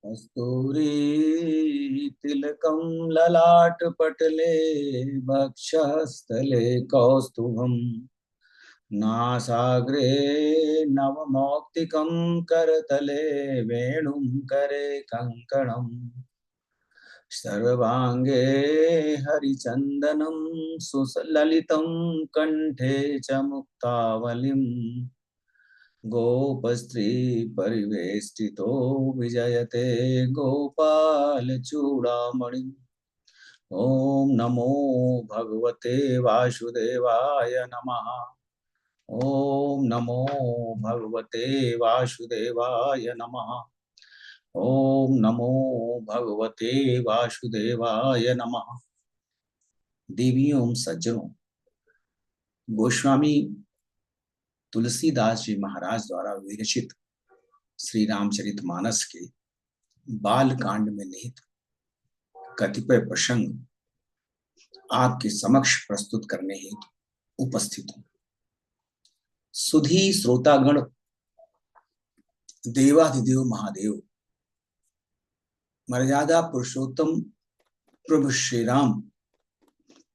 कस्तूरी तिलकं ललाटपटले वक्षस्थले कौस्तुभम् नासाग्रे नवमौक्तिकं करतले वेणुं करे कङ्कणम् सर्वांगे हरिचंदनं सुललितं कंठे च मुक्तावलिं गोपस्त्री परिवेष्टितो विजयते गोपाल चूड़ामणि। ओम नमो भगवते वासुदेवाय नमः। ओम नमो भगवते वासुदेवाय नमः। ओम नमो भगवते वासुदेवाय नमः। देवियों सज्जनों, गोस्वामी तुलसीदास जी महाराज द्वारा विरचित श्री रामचरितमानस के बाल कांड में निहित कतिपय प्रसंग आपके समक्ष प्रस्तुत करने हेतु उपस्थित हूं। सुधी श्रोतागण, देवाधिदेव महादेव मर्यादा पुरुषोत्तम प्रभु श्री राम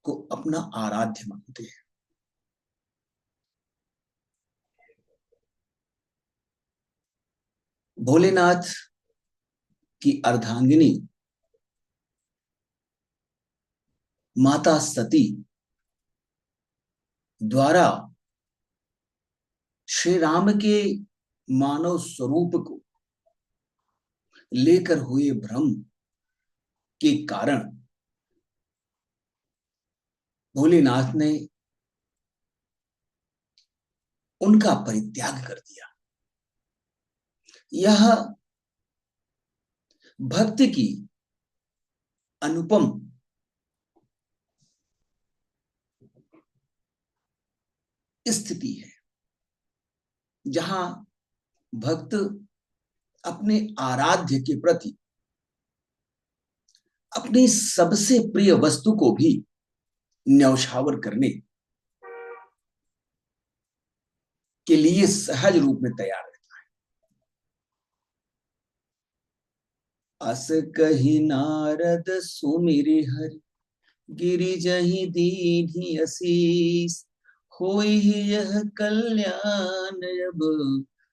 को अपना आराध्य मानते हैं। भोलेनाथ की अर्धांगिनी माता सती द्वारा श्री राम के मानव स्वरूप को लेकर हुए भ्रम के कारण भोलेनाथ ने उनका परित्याग कर दिया। यह भक्त की अनुपम स्थिति है, जहां भक्त अपने आराध्य के प्रति अपनी सबसे प्रिय वस्तु को भी न्यौछावर करने के लिए सहज रूप में तैयार रहता है। अस कही नारद सुमिरि हरि गिरि जहि दीन्हि असीस होई यह कल्याण अब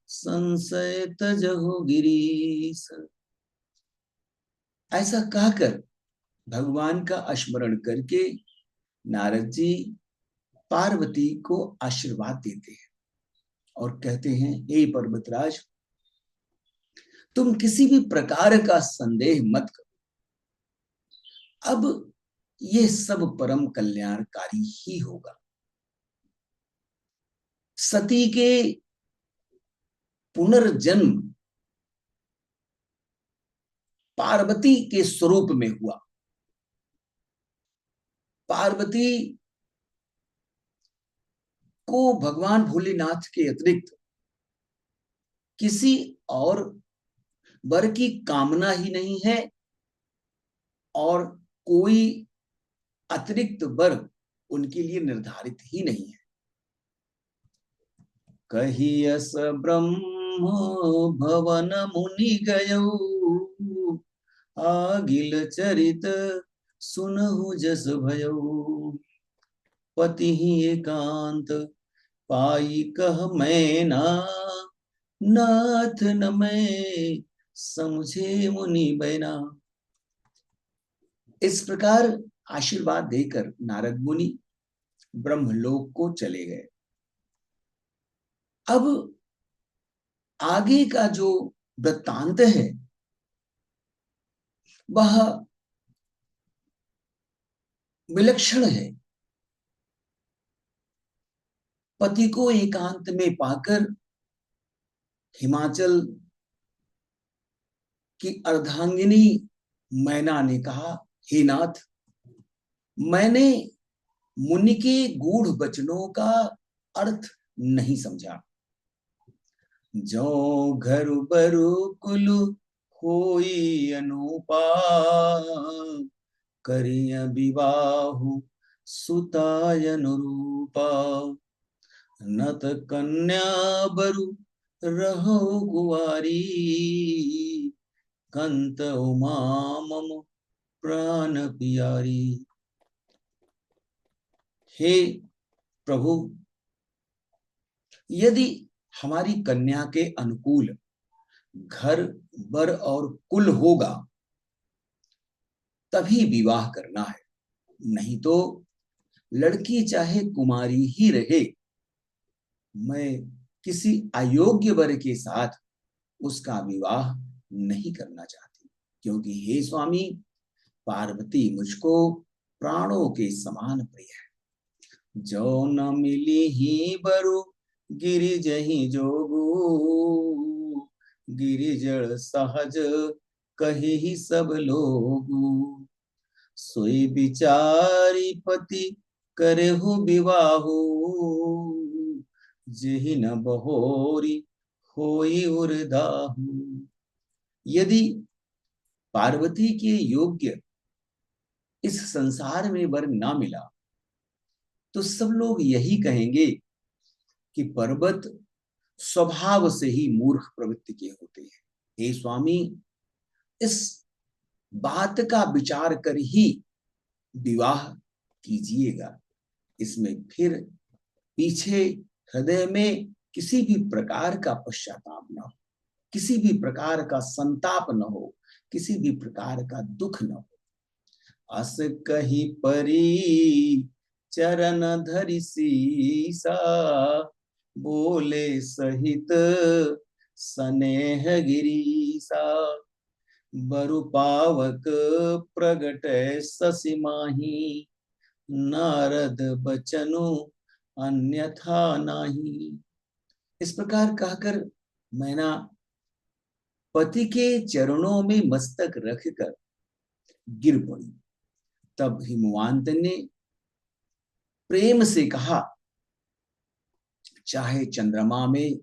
संशय तजहु गिरीश। ऐसा कहकर भगवान का स्मरण करके नारद जी पार्वती को आशीर्वाद देते हैं और कहते हैं, हे पर्वतराज, तुम किसी भी प्रकार का संदेह मत करो, अब ये सब परम कल्याणकारी ही होगा। सती के पुनर्जन्म पार्वती के स्वरूप में हुआ। पार्वती को भगवान भोलेनाथ के अतिरिक्त किसी और वर की कामना ही नहीं है और कोई अतिरिक्त वर उनके लिए निर्धारित ही नहीं है। कहियस ब्रह्म भवन मुनि गयो आगिल चरित सुनहु जस भयो पति ही एकांत पाई कह मैना नाथ न मैं समझे मुनि बैना। इस प्रकार आशीर्वाद देकर नारद मुनि ब्रह्मलोक को चले गए। अब आगे का जो वृत्तांत है वह विलक्षण है। पति को एकांत में पाकर हिमाचल की अर्धांगिनी मैना ने कहा, हे नाथ, मैंने मुनि के गूढ़ वचनों का अर्थ नहीं समझा। जो घर बरु कुलु होई अनुपा करिय विवाहु सुताय अनुरूपा नत कन्या बरु रहो गुआरी कंत उमा मम प्राण प्यारी। हे प्रभु, यदि हमारी कन्या के अनुकूल घर, वर और कुल होगा तभी विवाह करना है, नहीं तो लड़की चाहे कुमारी ही रहे, मैं किसी अयोग्य वर के साथ उसका विवाह नहीं करना चाहती। क्योंकि हे स्वामी, पार्वती मुझको प्राणों के समान प्रिय है। जो न मिली ही बरु गिरिजहि जोगु, गिरिजड़ सहज कही ही सब लोगु। सोई बिचारी पति करे हो विवाहु, जेहि न बहोरी होई उरदाहु। यदि पार्वती के योग्य इस संसार में वर ना मिला तो सब लोग यही कहेंगे कि पर्वत स्वभाव से ही मूर्ख प्रवृत्ति के होते हैं। हे स्वामी, इस बात का विचार कर ही विवाह कीजिएगा। इसमें फिर पीछे हृदय में किसी भी प्रकार का पश्चाताप न हो, किसी भी प्रकार का संताप न हो, किसी भी प्रकार का दुख न हो। अस कही परी चरण धरि सीसा, बोले सहित स्नेह गिरीसा। बरु पावक प्रगट ससि माही, नारद बचनु अन्यथा नाही। इस प्रकार कहकर मैना पति के चरणों में मस्तक रखकर गिर पड़ी। तब हिमवंत ने प्रेम से कहा, चाहे चंद्रमा में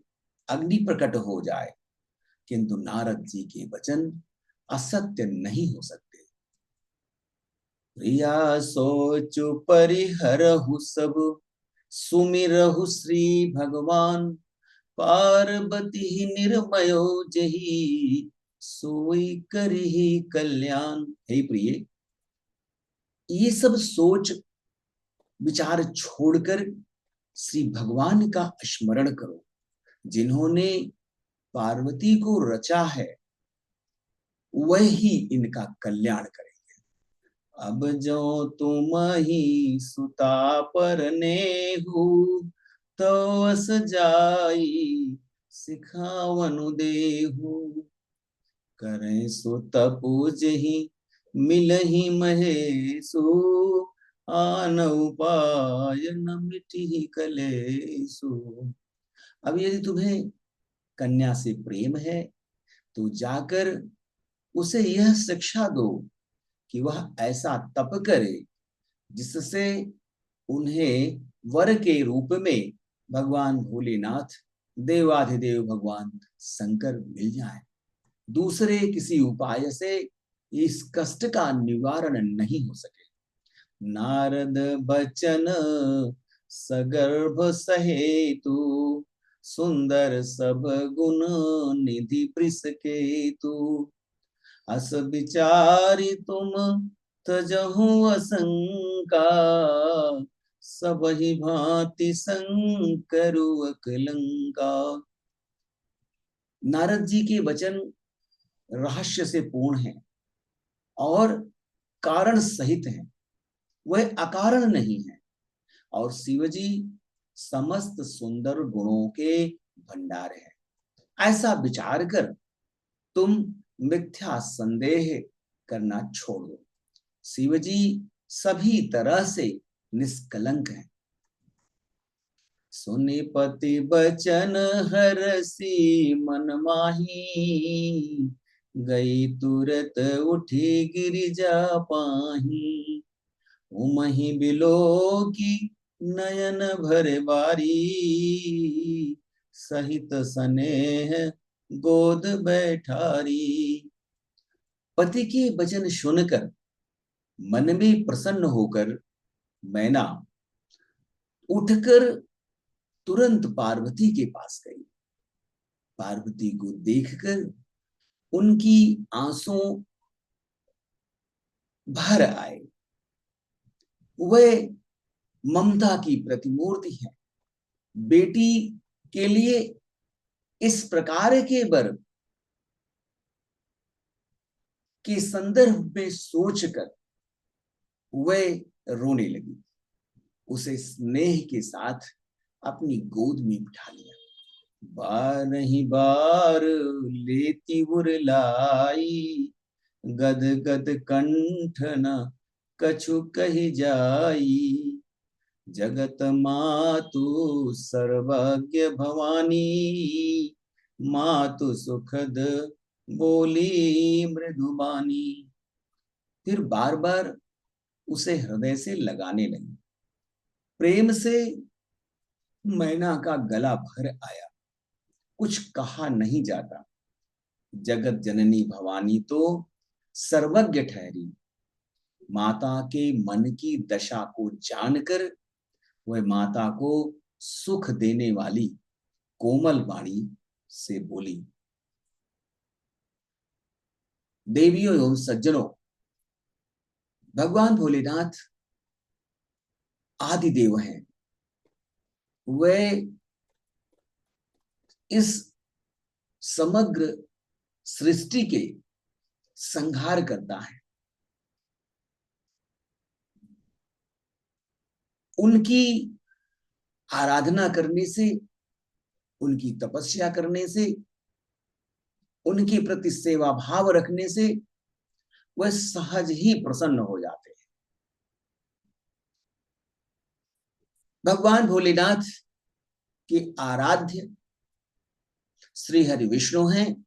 अग्नि प्रकट हो जाए, किंतु नारद जी के वचन असत्य नहीं हो सकते। प्रिया सोचु परिहरहु सब, सुमिरहु श्री भगवान। पार्वती निर्मयो जही, सोई करही कल्याण। हे प्रिय, ये सब सोच विचार छोड़कर श्री भगवान का स्मरण करो, जिन्होंने पार्वती को रचा है, वह ही इनका कल्याण करेंगे। अब जो तुम ही सुता पर नेहु, तो अस जाई सिखावनु देहु। करें सो तपु जही मिलहि महेशु, आन उपाय न मिटहि कलेसु। अब यदि तुम्हें कन्या से प्रेम है तो जाकर उसे यह शिक्षा दो कि वह ऐसा तप करे जिससे उन्हें वर के रूप में भगवान भोलेनाथ, देवाधिदेव भगवान शंकर मिल जाए। दूसरे किसी उपाय से इस कष्ट का निवारण नहीं हो सके। नारद बचन सगर्भ सहेतु, सुंदर सब गुण निधि वृष केतु। अस विचारी तुम तजहु असंका, सब ही भांति संकरु अकलंका। नारद जी के वचन रहस्य से पूर्ण हैं और कारण सहित हैं, वह अकारण नहीं है। और शिवजी समस्त सुंदर गुणों के भंडार है। ऐसा विचार कर तुम मिथ्या संदेह करना छोड़ दो। शिवजी सभी तरह से निष्कलंक है। सुनि पति बचन हरसी मन माही, गई तुरत उठी गिरिजा पाही। उमहि बिलो की नयन भरे बारी, सहित स्नेह गोद बैठारी। पति के वचन सुनकर मन में प्रसन्न होकर मैना उठकर तुरंत पार्वती के पास गई। पार्वती को देखकर उनकी आंसू भर आए। वे ममता की प्रतिमूर्ति है। बेटी के लिए इस प्रकार के वर के संदर्भ में सोचकर वे रोने लगी। उसे स्नेह के साथ अपनी गोद में बिठा लिया। बार ही बार लेती उरलाई, गद गद कंठ न कछु कही जाई। जगत मातु सर्वज्ञ भवानी, मातु सुखद बोली मृदुबानी। फिर बार बार उसे हृदय से लगाने लगी। प्रेम से मैना का गला भर आया। कुछ कहा नहीं जाता। जगत जननी भवानी तो सर्वज्ञ ठहरी। माता के मन की दशा को जानकर वह माता को सुख देने वाली कोमल वाणी से बोली। देवियों एवं सज्जनों, भगवान भोलेनाथ आदि देव हैं। वे इस समग्र सृष्टि के संहार करता है। उनकी आराधना करने से, उनकी तपस्या करने से, उनके प्रति सेवा भाव रखने से वह सहज ही प्रसन्न हो जाते हैं। भगवान भोलेनाथ के आराध्य श्री हरि विष्णु हैं।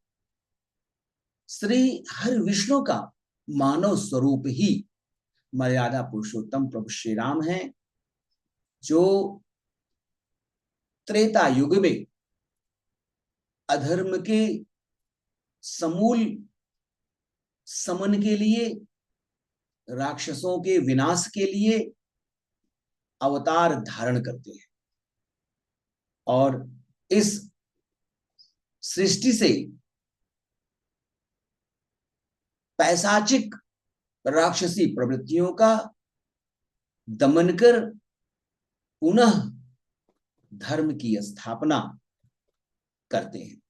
श्री हरि विष्णु का मानव स्वरूप ही मर्यादा पुरुषोत्तम प्रभु श्री राम हैं, जो त्रेता युग में अधर्म के समूल समन के लिए, राक्षसों के विनाश के लिए अवतार धारण करते हैं और इस सृष्टि से पैशाचिक राक्षसी प्रवृत्तियों का दमन कर पुनः धर्म की स्थापना करते हैं।